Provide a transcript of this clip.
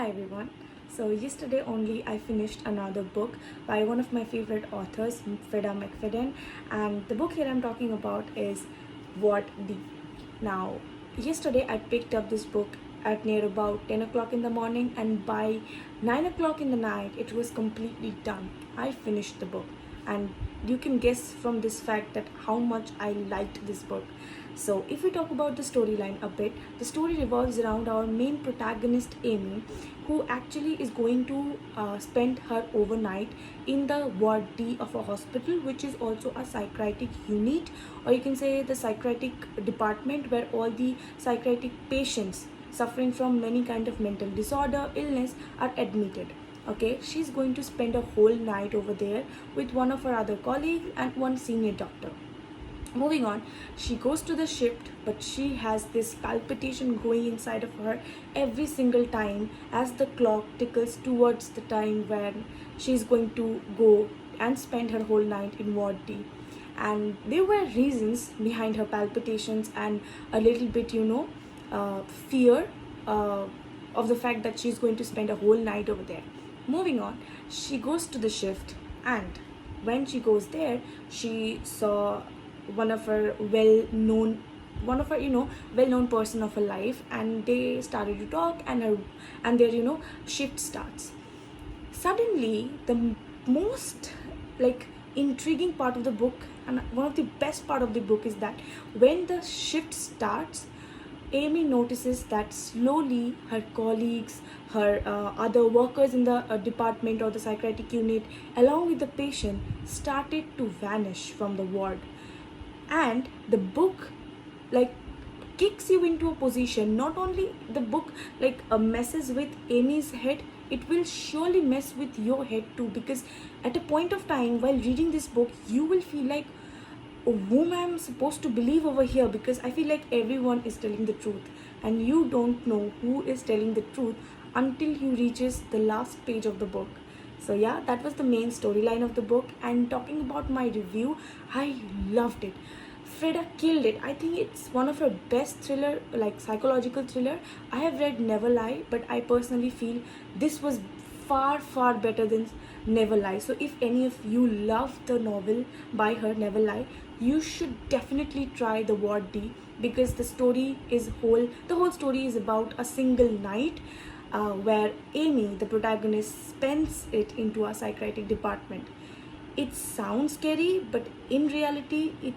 Hi everyone. So yesterday only I finished another book by one of my favorite authors, Freda McFadden, and the book here I'm talking about is What the. Now, yesterday I picked up this book at near about 10 o'clock in the morning, and by 9 o'clock in the night it was completely done. I finished the book, and you can guess from this fact that how much I liked this book. So, if we talk about the storyline a bit, the story revolves around our main protagonist Amy, who actually is going to spend her overnight in the ward D of a hospital, which is also a psychiatric unit, or you can say the psychiatric department where all the psychiatric patients suffering from many kind of mental disorder, illness are admitted. Okay, she's going to spend a whole night over there with one of her other colleagues and one senior doctor. Moving on, she goes to the shift, but she has this palpitation going inside of her every single time as the clock tickles towards the time when she's going to go and spend her whole night in ward D. And there were reasons behind her palpitations and a little bit, fear uh, of the fact that she's going to spend a whole night over there. Moving on, she goes to the shift, and when she goes there, she saw one of her well-known one of her well-known person of her life, and they started to talk, and their shift starts. Suddenly, the most like intriguing part of the book and one of the best part of the book is that when the shift starts, Amy notices that slowly her colleagues, her other workers in the department or the psychiatric unit, along with the patient, started to vanish from the ward. And the book, like, kicks you into a position. Not only the book messes with Amy's head, it will surely mess with your head too, because at a point of time while reading this book you will feel like, oh, whom I'm supposed to believe over here, because I feel like everyone is telling the truth, and you don't know who is telling the truth until you reaches the last page of the book. So yeah, that was the main storyline of the book. And talking about my review, I loved it. Freda killed it. I think it's one of her best thriller, like psychological thriller. I have read Never Lie, but I personally feel this was far better than Never Lie. So if any of you love the novel by her, Never Lie, you should definitely try the Ward D, because the whole story is about a single night where Amy, the protagonist, spends it into a psychiatric department. It sounds scary, but in reality, it